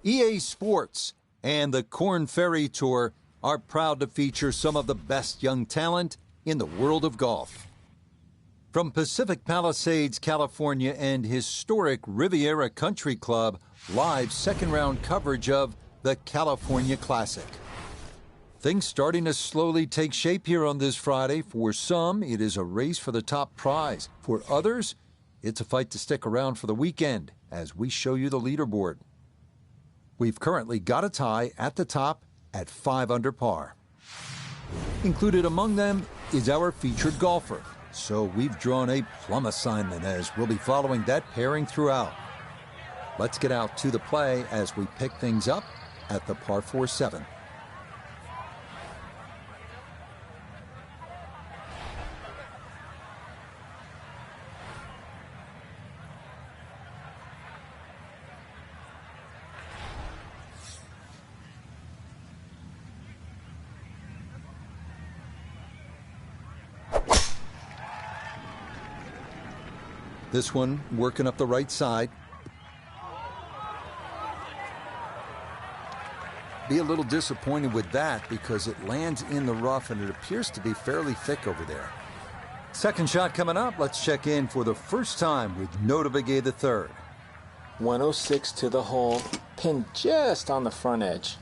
EA Sports and the Korn Ferry Tour are proud to feature some of the best young talent in the world of golf. From Pacific Palisades, California, and historic Riviera Country Club, live second-round coverage of the California Classic. Things starting to slowly take shape here on this Friday. For some, it is a race for the top prize. For others, it's a fight to stick around for the weekend as we show you the leaderboard. We've currently got a tie at the top at 5 under par. Included among them is our featured golfer. So we've drawn a plum assignment as we'll be following that pairing throughout. Let's get out to the play as we pick things up at the par 4-7. This one working up the right side. Be a little disappointed with that because it lands in the rough and it appears to be fairly thick over there. Second shot coming up. Let's check in for the first time with Nota Begay III. 106 to the hole, pinned just on the front edge.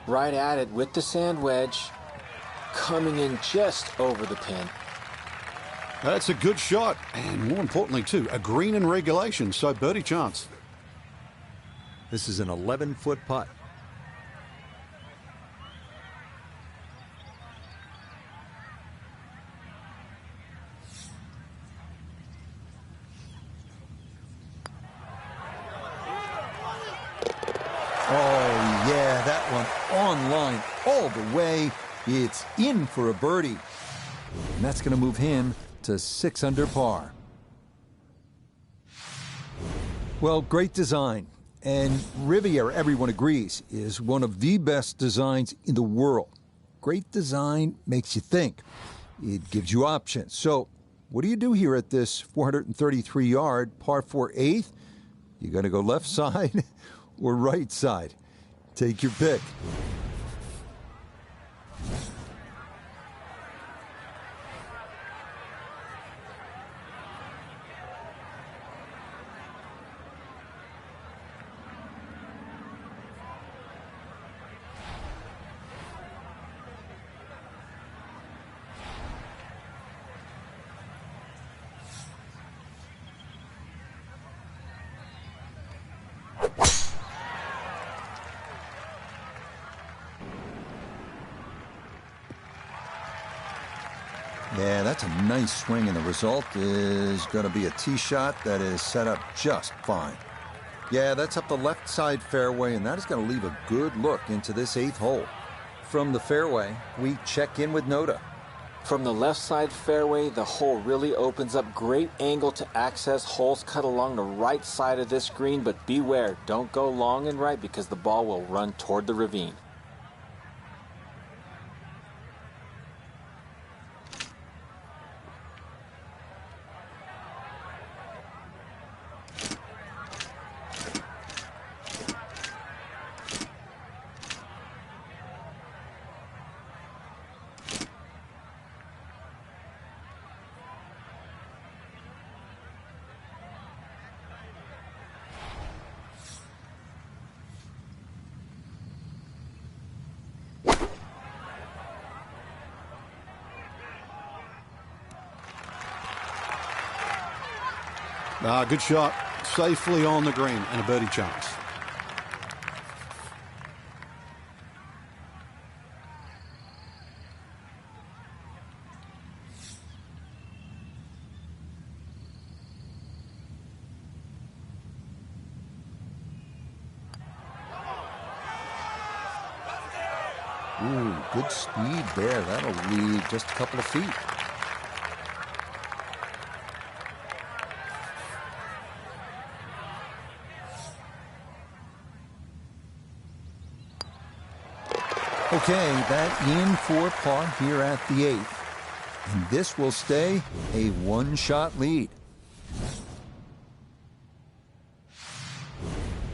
Right at it with the sand wedge, coming in just over the pin. That's a good shot, and more importantly too, a green in regulation, so birdie chance. This is an 11-foot putt. Oh, yeah, that one on line all the way. It's in for a birdie. And that's going to move him to 6 under par. Well, great design. And Riviera, everyone agrees, is one of the best designs in the world. Great design makes you think. It gives you options. So what do you do here at this 433-yard par 4 8th? You going to go left side or right side? Take your pick. Yeah, that's a nice swing, and the result is going to be a tee shot that is set up just fine. Yeah, that's up the left side fairway, and that is going to leave a good look into this 8th hole. From the fairway, we check in with Nota. From the left side fairway, the hole really opens up. Great angle to access. Holes cut along the right side of this green, but beware, don't go long and right because the ball will run toward the ravine. Good shot. Safely on the green and a birdie chance. Ooh, good speed there. That'll lead just a couple of feet. Okay, that in for par here at the 8th. And this will stay a one-shot lead.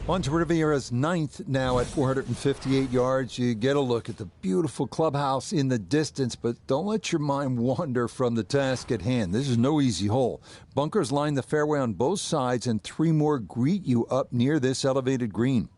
On to Riviera's 9th now at 458 yards. You get a look at the beautiful clubhouse in the distance, but don't let your mind wander from the task at hand. This is no easy hole. Bunkers line the fairway on both sides, and 3 more greet you up near this elevated green.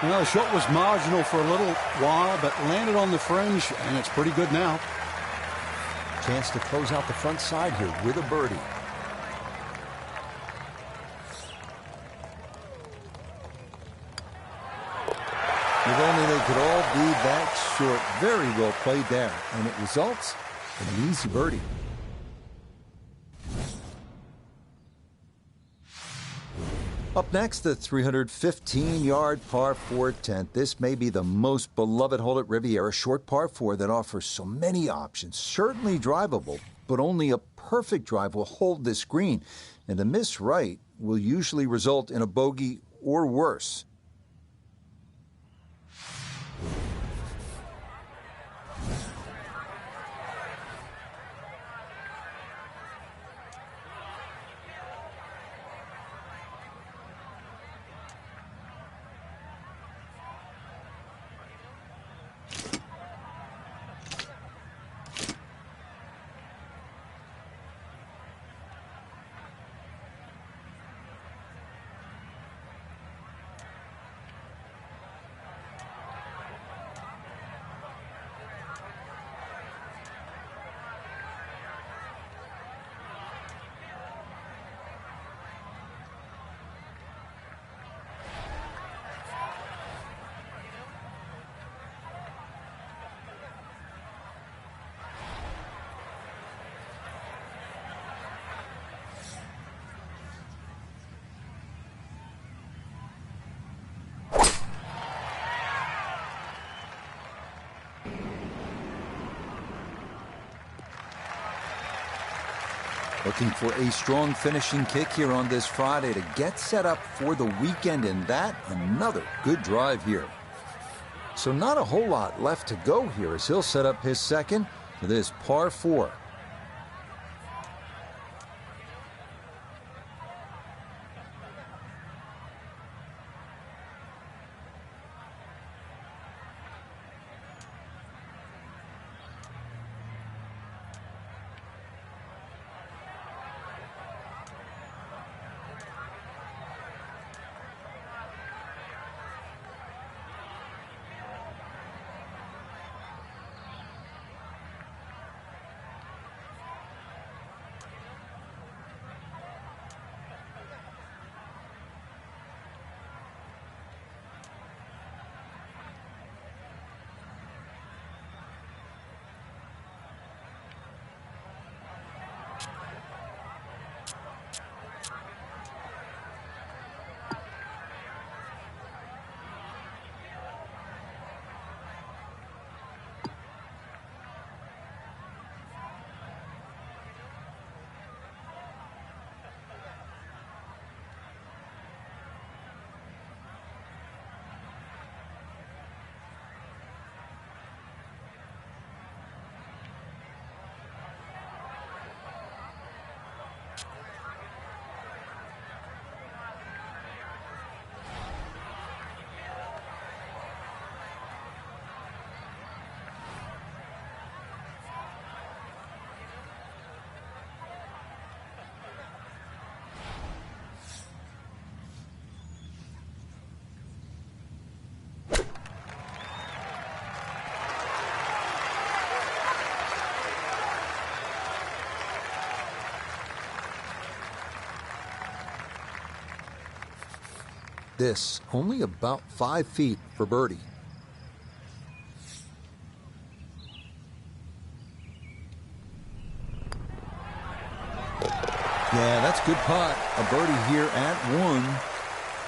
Well, the shot was marginal for a little while, but landed on the fringe, and it's pretty good now. Chance to close out the front side here with a birdie. If only they could all be that short. Very well played there, and it results in an easy birdie. Up next, the 315-yard par 4 10th. This may be the most beloved hole at Riviera, short par 4 that offers so many options. Certainly drivable, but only a perfect drive will hold this green. And a miss right will usually result in a bogey or worse. Looking for a strong finishing kick here on this Friday to get set up for the weekend, and that another good drive here. So not a whole lot left to go here as he'll set up his second to this par 4. this, only about 5 feet for birdie. Yeah, that's a good putt. A birdie here at 1.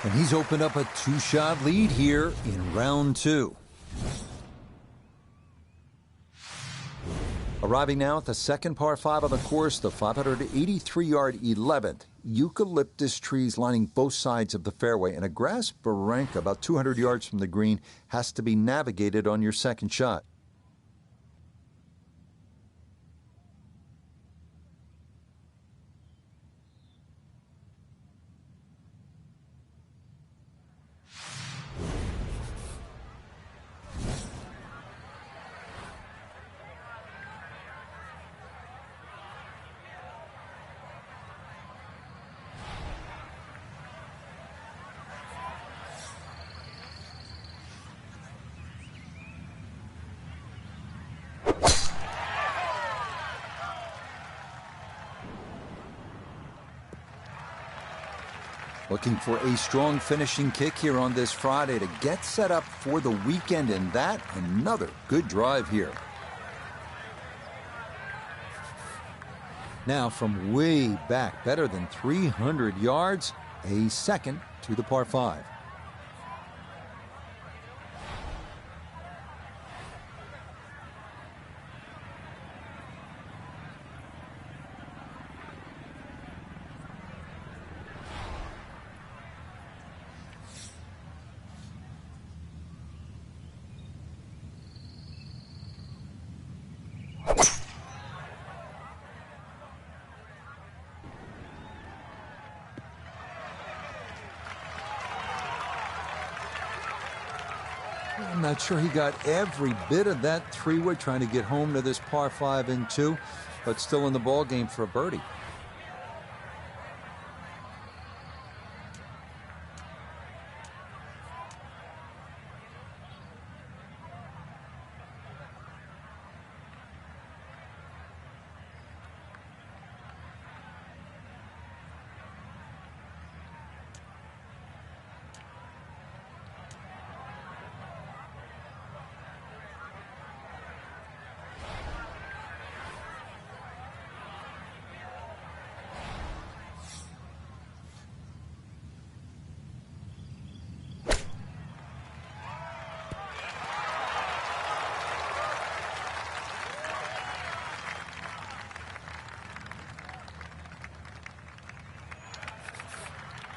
And he's opened up a 2-shot lead here in round 2. Arriving now at the second par 5 on the course, the 583-yard 11th. Eucalyptus trees lining both sides of the fairway, and a grass barranca about 200 yards from the green has to be navigated on your second shot. Looking for a strong finishing kick here on this Friday to get set up for the weekend, and that another good drive here. Now from way back, better than 300 yards, a second to the par 5. I'm not sure he got every bit of that 3-wood trying to get home to this par 5 and 2, but still in the ball game for a birdie.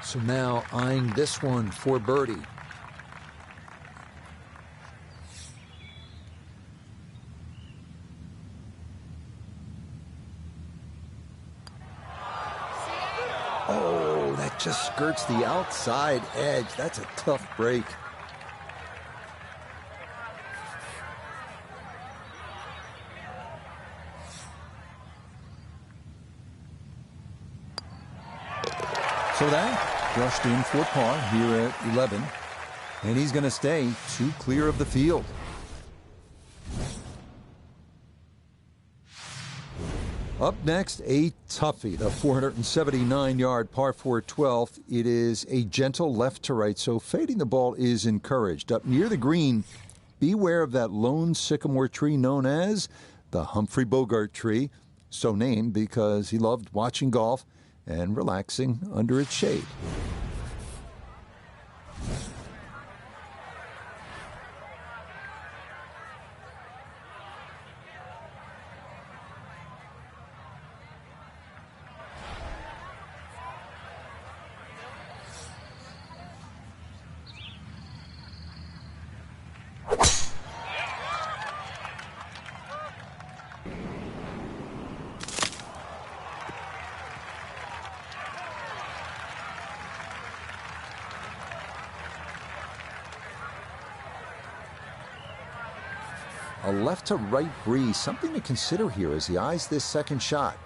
So now eyeing this one for birdie. Oh, that just skirts the outside edge. That's a tough break. So that brushed in for par here at 11, and he's going to stay 2 clear of the field. Up next, a toughie, the 479-yard par 4 12th. It is a gentle left to right, so fading the ball is encouraged. Up near the green, beware of that lone sycamore tree known as the Humphrey Bogart tree, so named because he loved watching golf and relaxing under its shade. A left to right breeze, something to consider here as he eyes this second shot.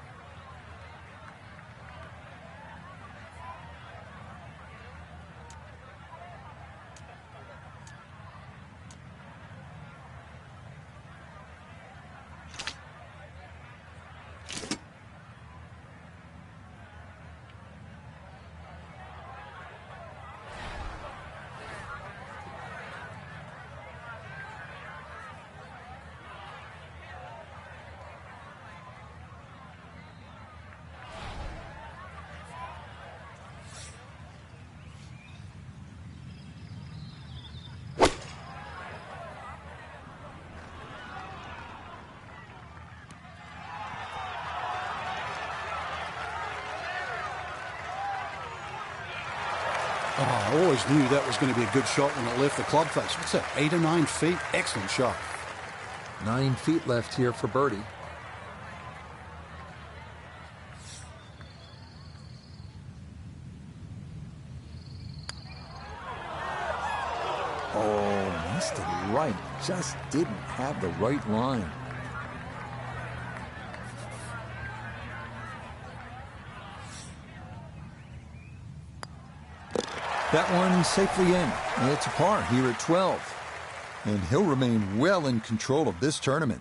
Oh, I always knew that was going to be a good shot when it left the club face. What's that, 8 or 9 feet? Excellent shot. 9 feet left here for birdie. Oh, missed it right. Just didn't have the right line. That one safely in. It's a par here at 12. And he'll remain well in control of this tournament.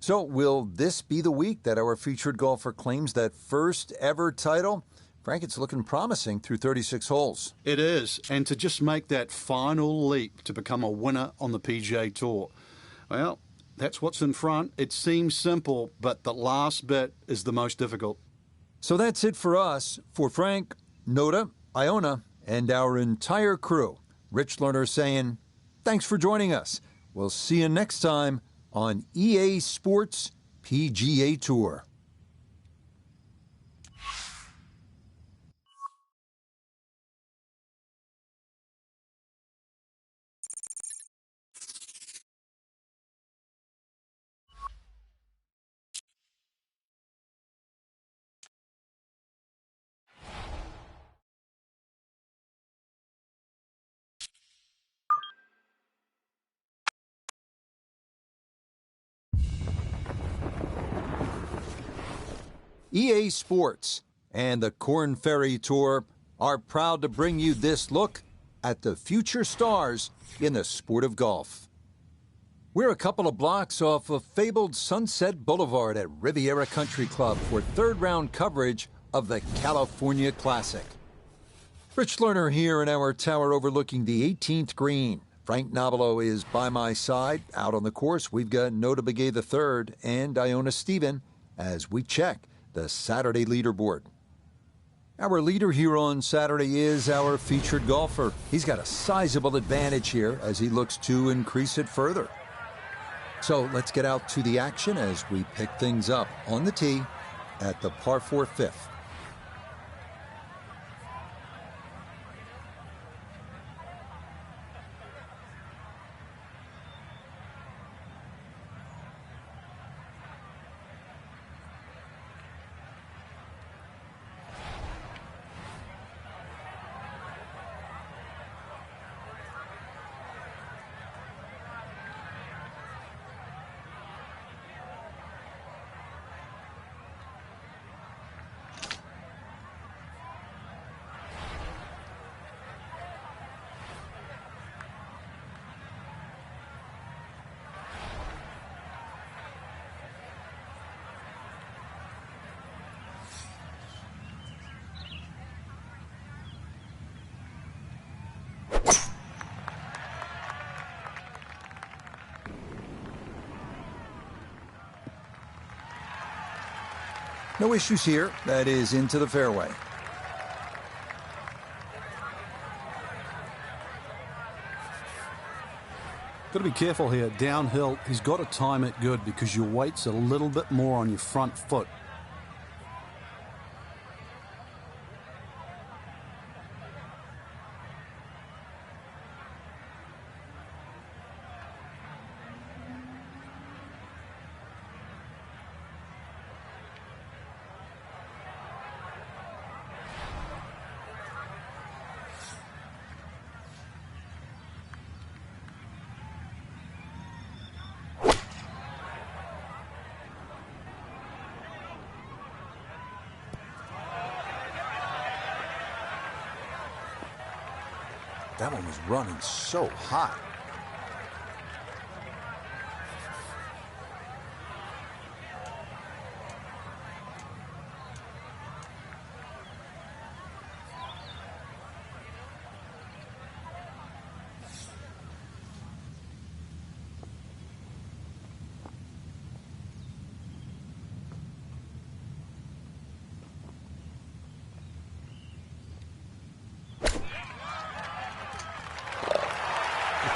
So will this be the week that our featured golfer claims that first ever title? Frank, it's looking promising through 36 holes. It is, and to just make that final leap to become a winner on the PGA Tour. Well, that's what's in front. It seems simple, but the last bit is the most difficult. So that's it for us. For Frank, Noda, Iona, and our entire crew, Rich Lerner saying, thanks for joining us. We'll see you next time on EA Sports PGA Tour. EA Sports and the Korn Ferry Tour are proud to bring you this look at the future stars in the sport of golf. We're a couple of blocks off of fabled Sunset Boulevard at Riviera Country Club for third-round coverage of the California Classic. Rich Lerner here in our tower overlooking the 18th green. Frank Nobilo is by my side. Out on the course, we've got Noda Begay III and Iona Stephen as we check the Saturday leaderboard. Our leader here on Saturday is our featured golfer. He's got a sizable advantage here as he looks to increase it further. So let's get out to the action as we pick things up on the tee at the par 4 fifth. No issues here. That is into the fairway. Got to be careful here. Downhill, he's got to time it good because your weight's a little bit more on your front foot. That one was running so hot.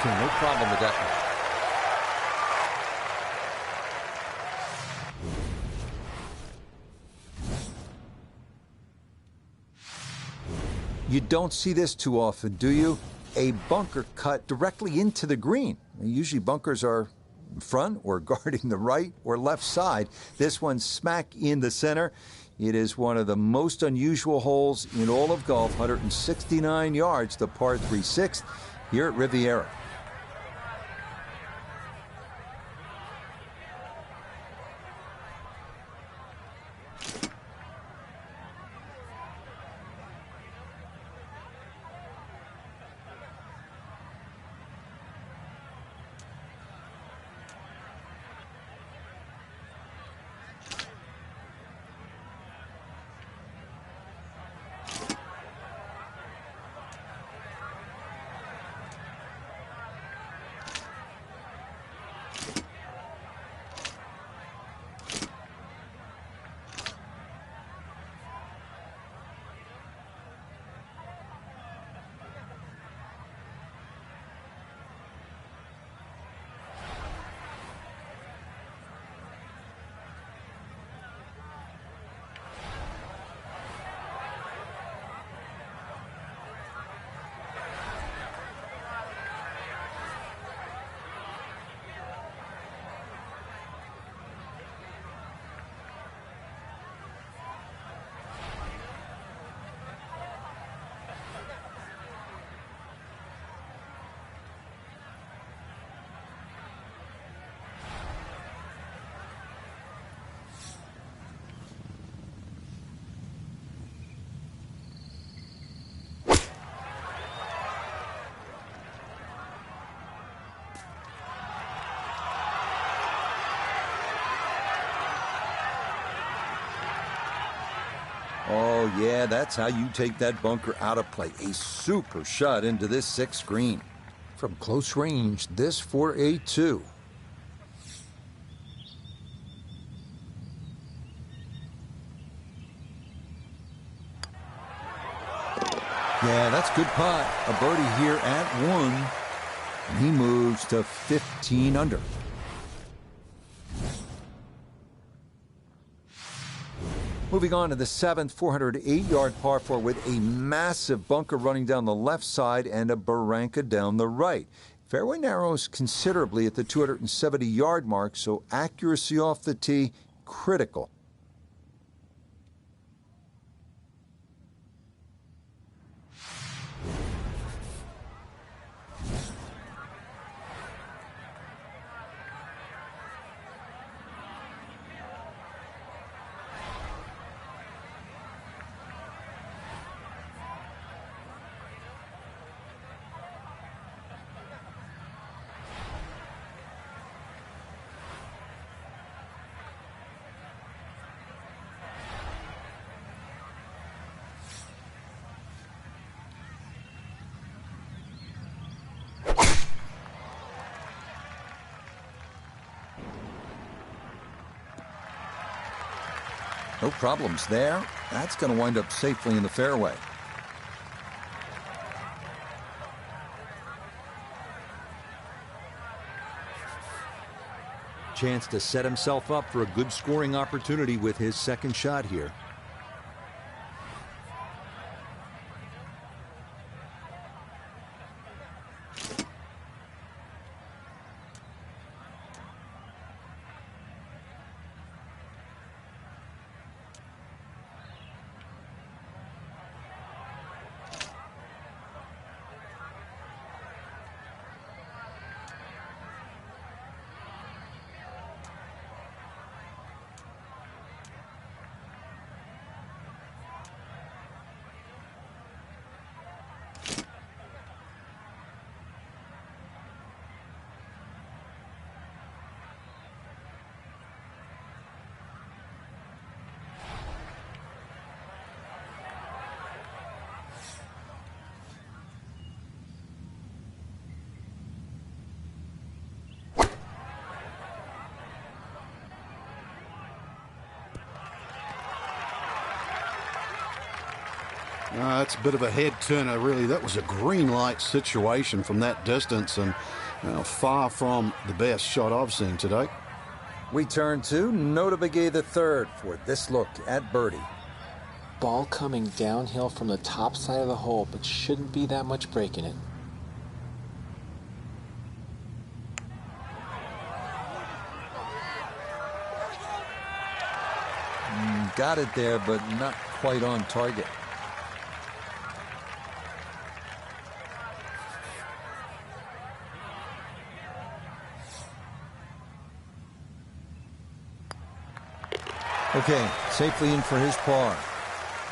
Okay, no problem with that one. You don't see this too often, do you? A bunker cut directly into the green. Usually bunkers are in front or guarding the right or left side. This one's smack in the center. It is one of the most unusual holes in all of golf, 169 yards, the par 3/6 here at Riviera. Oh, yeah, that's how you take that bunker out of play. A super shot into this 6th green. From close range, this for a 2. Yeah, that's good putt. A birdie here at 1. And he moves to 15 under. Moving on to the 7th, 408-yard par 4 with a massive bunker running down the left side and a barranca down the right. Fairway narrows considerably at the 270-yard mark, so accuracy off the tee critical. No problems there. That's going to wind up safely in the fairway. Chance to set himself up for a good scoring opportunity with his second shot here. That's a bit of a head turner, really. That was a green light situation from that distance, and far from the best shot I've seen today. We turn to Nota Begay III for this look at birdie. Ball coming downhill from the top side of the hole, but shouldn't be that much breaking it. Got it there, but not quite on target. Okay, safely in for his par.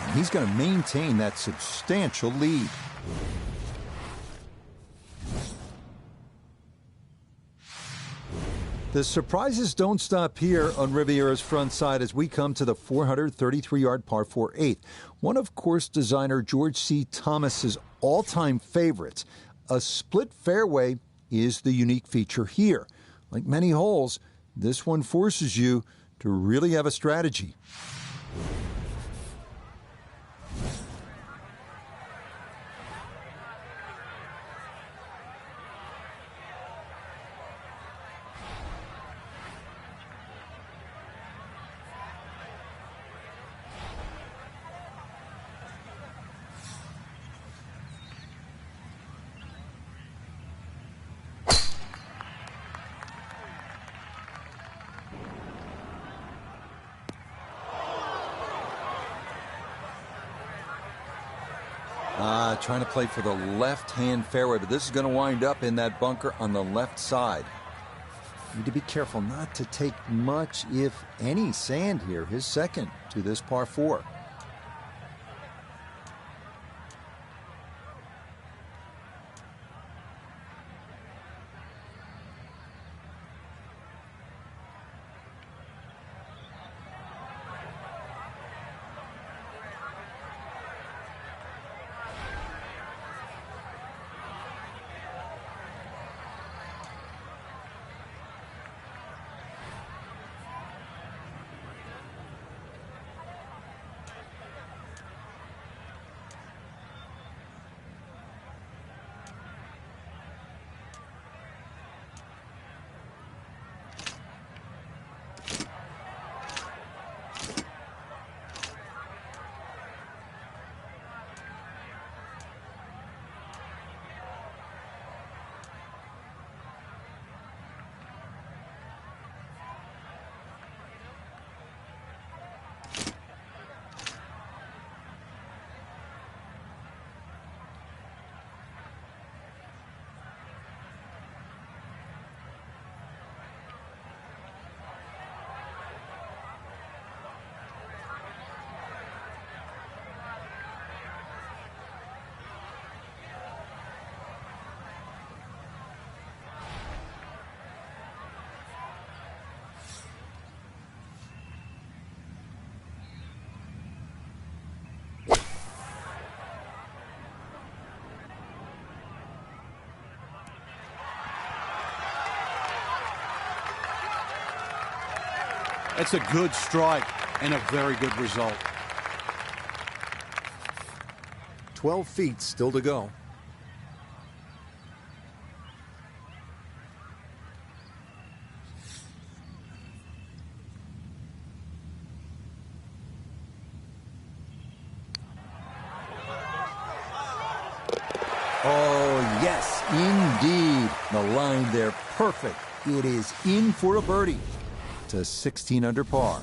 And he's going to maintain that substantial lead. The surprises don't stop here on Riviera's front side as we come to the 433-yard par 4 8th. One of course designer George C. Thomas's all-time favorites. A split fairway is the unique feature here. Like many holes, this one forces you to really have a strategy. Trying to play for the left-hand fairway, but this is going to wind up in that bunker on the left side. Need to be careful not to take much, if any, sand here. His second to this par 4. That's a good strike and a very good result. 12 feet still to go. Oh, yes, indeed. The line there, perfect. It is in for a birdie to 16 under par.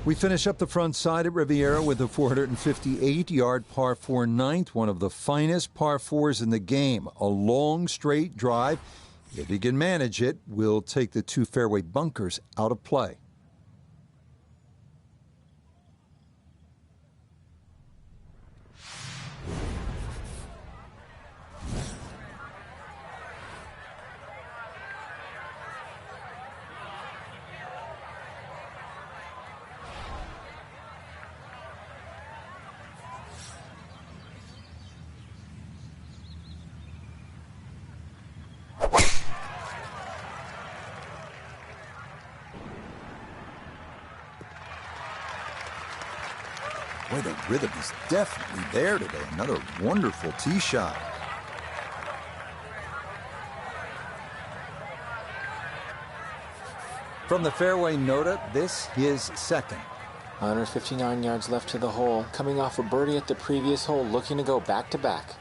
We finish up the front side at Riviera with a 458-yard par 4 9th, one of the finest par 4s in the game. A long, straight drive. If he can manage it, will take the 2 fairway bunkers out of play. Boy, the rhythm is definitely there today. Another wonderful tee shot. From the fairway, Nota, this his second. 159 yards left to the hole. Coming off a birdie at the previous hole, looking to go back to back.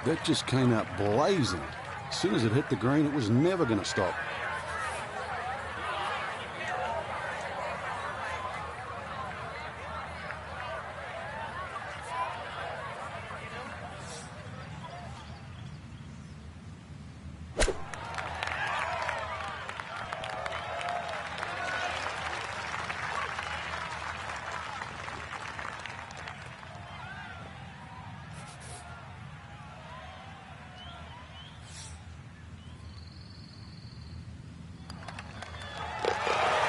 That just came out blazing. As soon as it hit the green, it was never going to stop.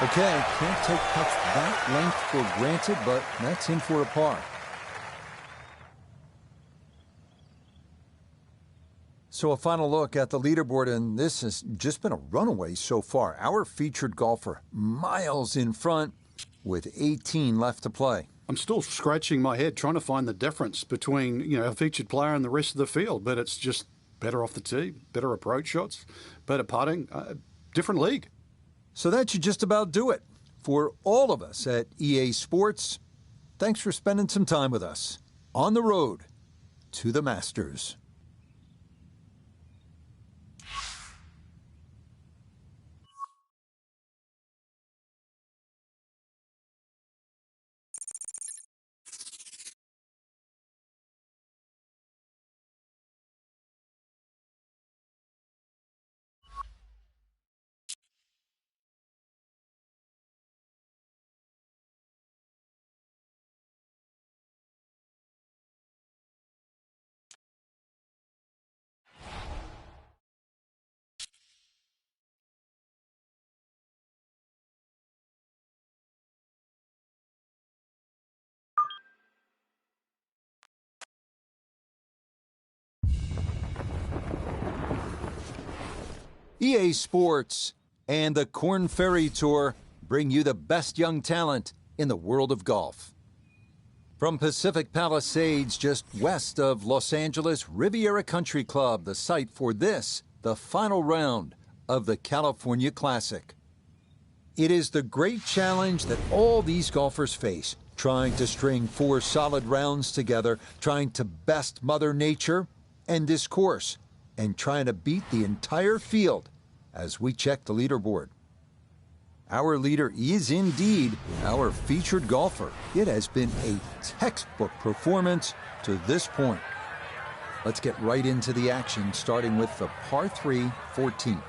Okay, can't take putts that length for granted, but that's in for a par. So a final look at the leaderboard, and this has just been a runaway so far. Our featured golfer miles in front with 18 left to play. I'm still scratching my head trying to find the difference between, a featured player and the rest of the field, but it's just better off the tee, better approach shots, better putting, different league. So that should just about do it. For all of us at EA Sports, thanks for spending some time with us on the road to the Masters. EA Sports and the Korn Ferry Tour bring you the best young talent in the world of golf. From Pacific Palisades, just west of Los Angeles, Riviera Country Club, the site for this, the final round of the California Classic. It is the great challenge that all these golfers face, trying to string 4 solid rounds together, trying to best Mother Nature and this course, and trying to beat the entire field as we check the leaderboard. Our leader is indeed our featured golfer. It has been a textbook performance to this point. Let's get right into the action, starting with the par 3 14th.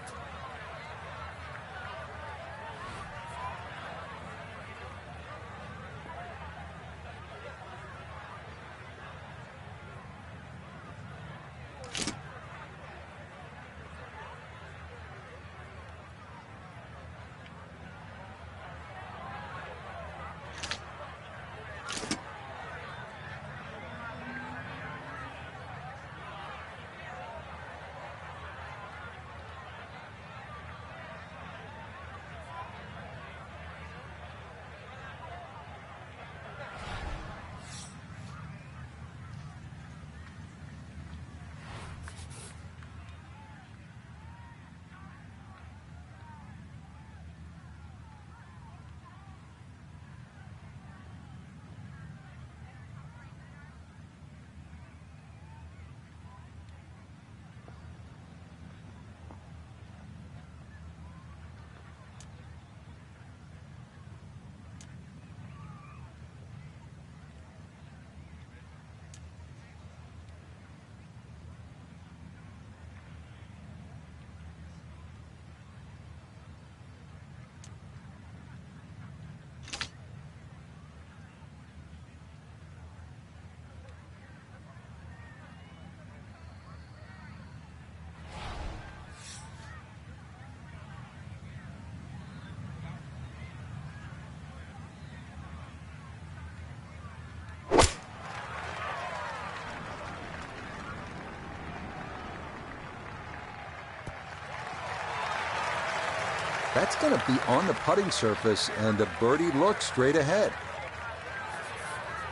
That's going to be on the putting surface, and the birdie looks straight ahead.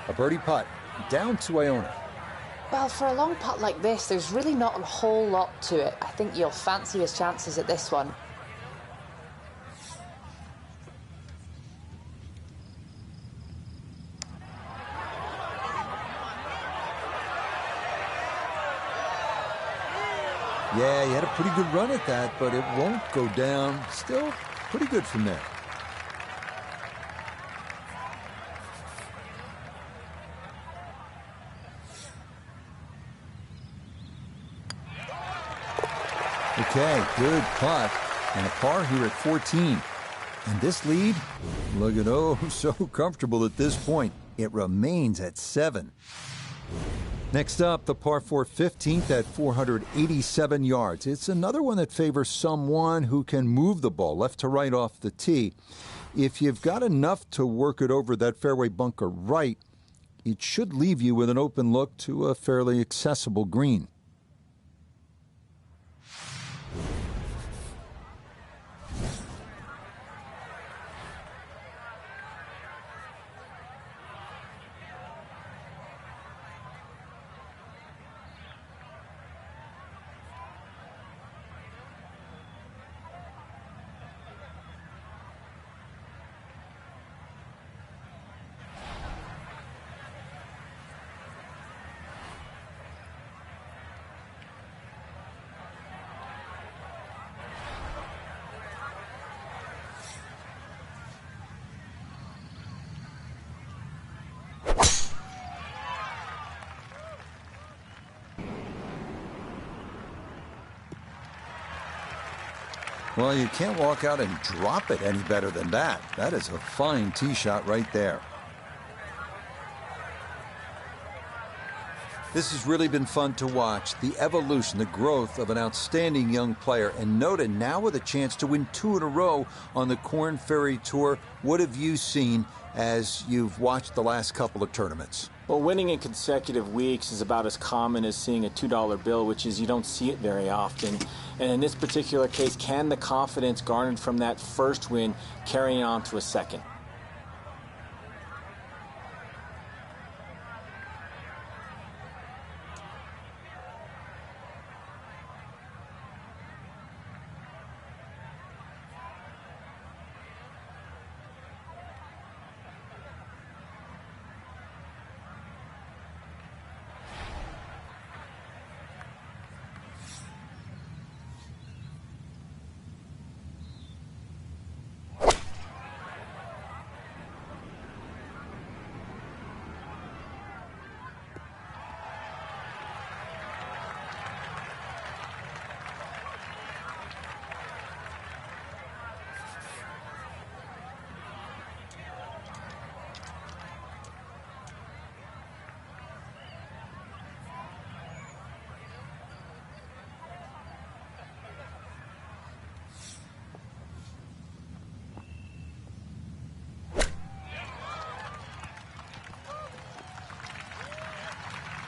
A birdie putt, down to Iona. Well, for a long putt like this, there's really not a whole lot to it. I think you'll fancy his chances at this one. Yeah, he had a pretty good run at that, but it won't go down. Still pretty good from there. Okay, good putt. And a par here at 14. And this lead, look at, oh, so comfortable at this point. It remains at 7. Next up, the par 4 15th at 487 yards. It's another one that favors someone who can move the ball left to right off the tee. If you've got enough to work it over that fairway bunker right, it should leave you with an open look to a fairly accessible green. Well, you can't walk out and drop it any better than that. That is a fine tee shot right there. This has really been fun to watch, the evolution, the growth of an outstanding young player. And Noda now with a chance to win 2 in a row on the Korn Ferry Tour. What have you seen as you've watched the last couple of tournaments? Well, winning in consecutive weeks is about as common as seeing a $2 bill, which is you don't see it very often. And in this particular case, can the confidence garnered from that first win carry on to a second?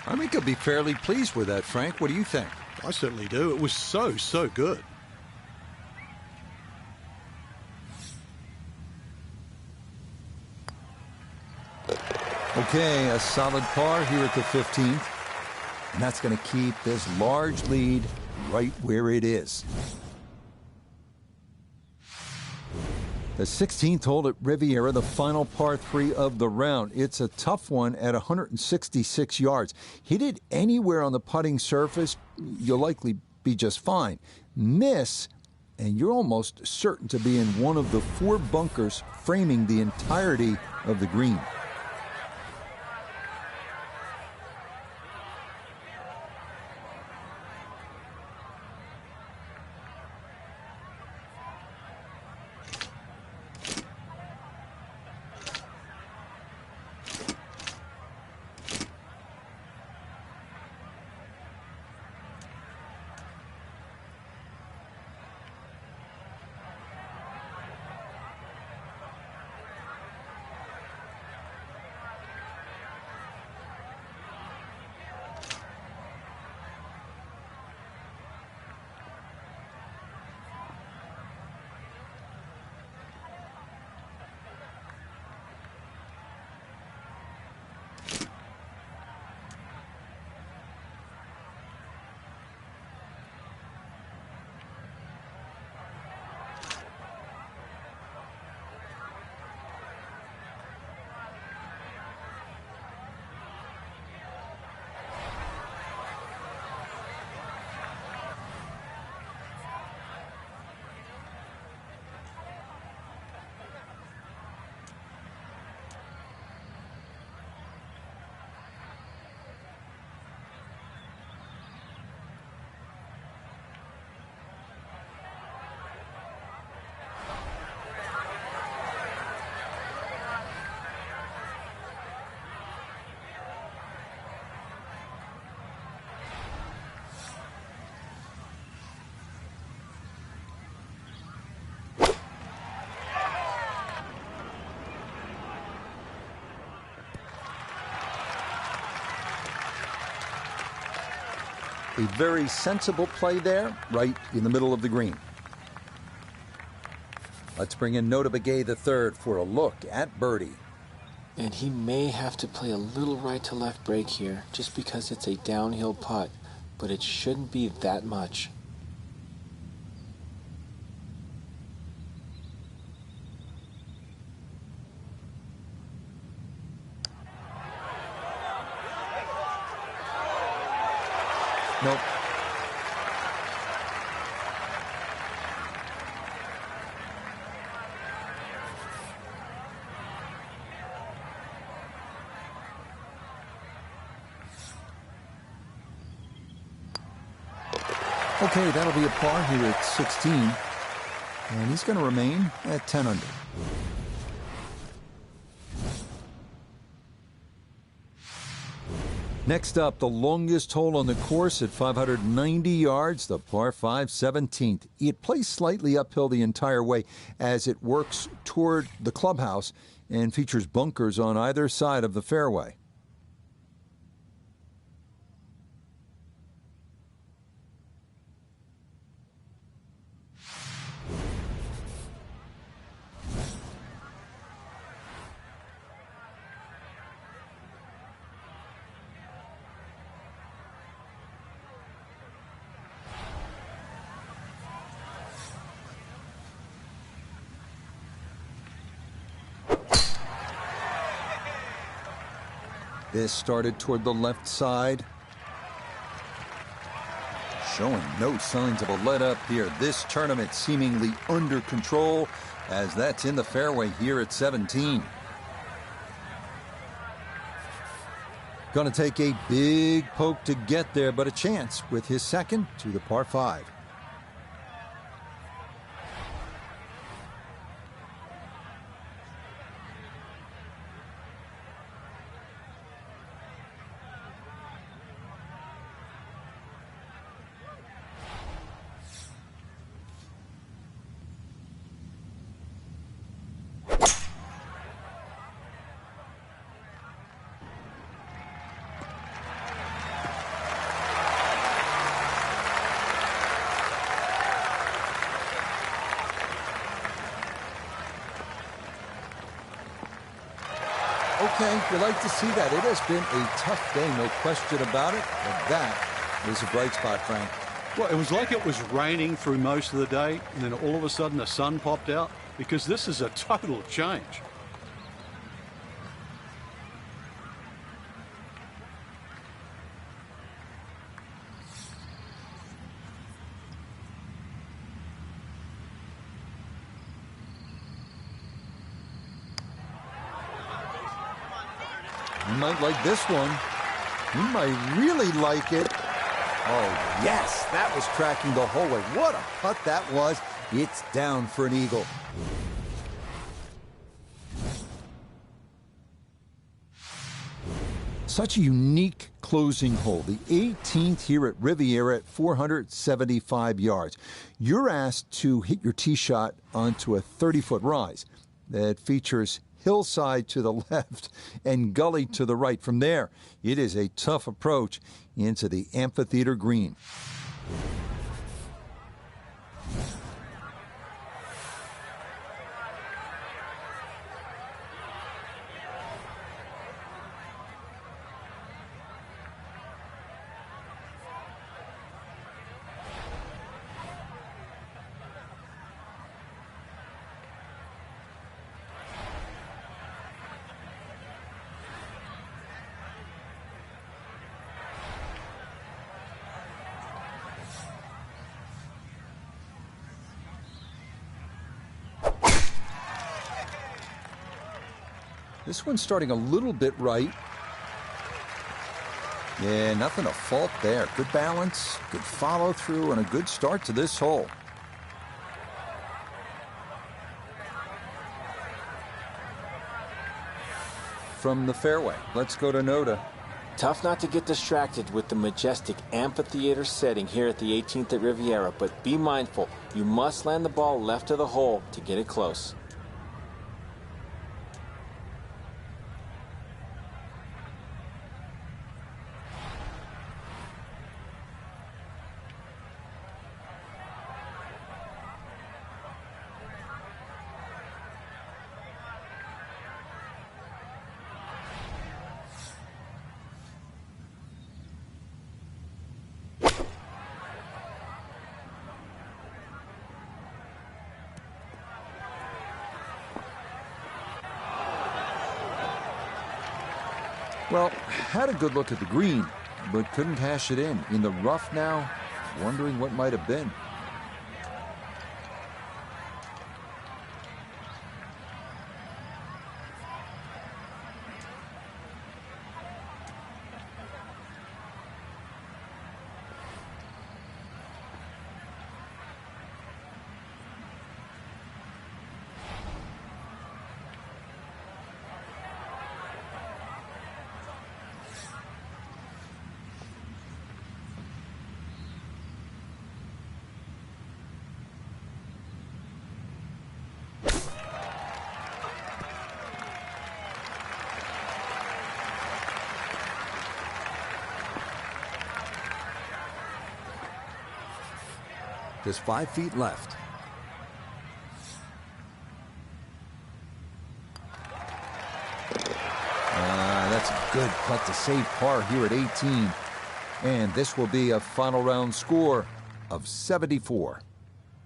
I think he'll be fairly pleased with that, Frank. What do you think? I certainly do. It was so good. Okay, a solid par here at the 15th. And that's going to keep this large lead right where it is. The 16th hole at Riviera, the final par 3 of the round. It's a tough one at 166 yards. Hit it anywhere on the putting surface, you'll likely be just fine. Miss, and you're almost certain to be in one of the 4 bunkers framing the entirety of the green. A very sensible play there, right in the middle of the green. Let's bring in Nota Begay III for a look at birdie. And he may have to play a little right to left break here, just because it's a downhill putt, but it shouldn't be that much. Nope. Okay, that'll be a par here at 16. And he's going to remain at 10 under. Next up, the longest hole on the course at 590 yards, the par 5 17th. It plays slightly uphill the entire way as it works toward the clubhouse and features bunkers on either side of the fairway. This started toward the left side. Showing no signs of a let-up here. This tournament seemingly under control as that's in the fairway here at 17. Going to take a big poke to get there, but a chance with his second to the par 5. Okay, you like to see that. It has been a tough day, no question about it, but that is a bright spot, Frank. Well, it was like it was raining through most of the day, and then all of a sudden the sun popped out, because this is a total change. You might like this one. You might really like it. Oh, yes, that was tracking the whole way. What a putt that was. It's down for an eagle. Such a unique closing hole. The 18th here at Riviera at 475 yards. You're asked to hit your tee shot onto a 30-foot rise that features hillside to the left and gully to the right. From there, it is a tough approach into the amphitheater green. This one's starting a little bit right. Yeah, nothing to fault there. Good balance, good follow through, and a good start to this hole. From the fairway, let's go to Nota. Tough not to get distracted with the majestic amphitheater setting here at the 18th at Riviera, but be mindful, you must land the ball left of the hole to get it close. Well, had a good look at the green, but couldn't cash it in. In the rough now, wondering what might have been. Just 5 feet left. That's a good putt to save par here at 18. And this will be a final round score of 74.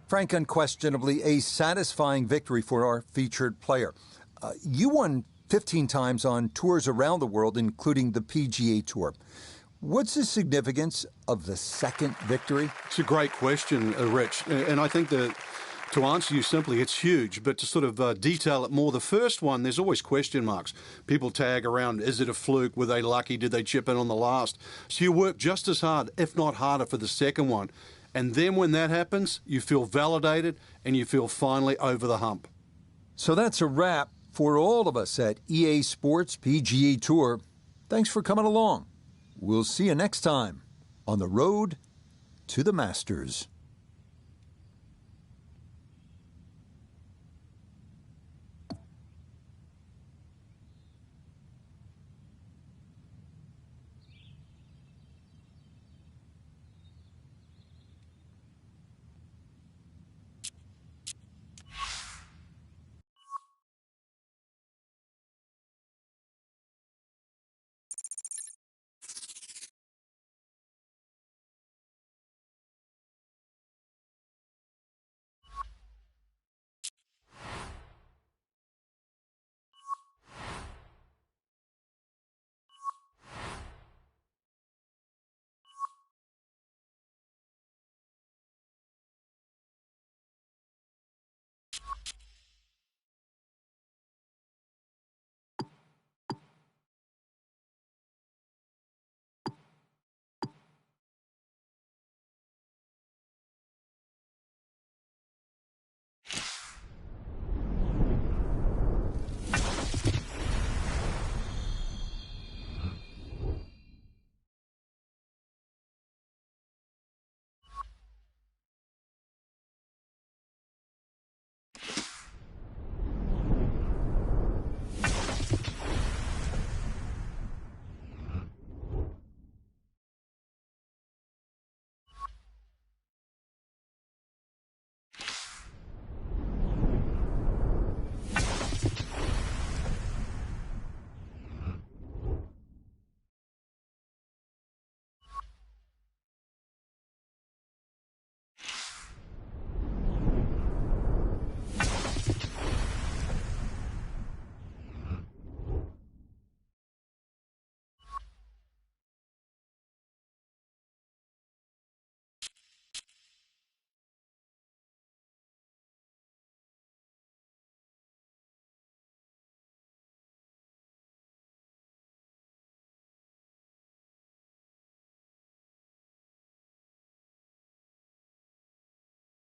Frank, unquestionably a satisfying victory for our featured player. You won 15 times on tours around the world, including the PGA Tour. What's the significance of the second victory? It's a great question, Rich. And I think that to answer you simply, it's huge. But to sort of detail it more, the first one, there's always question marks. People tag around, is it a fluke? Were they lucky? Did they chip in on the last? So you work just as hard, if not harder, for the second one. And then when that happens, you feel validated and you feel finally over the hump. So that's a wrap for all of us at EA Sports PGA Tour. Thanks for coming along. We'll see you next time on the road to the Masters.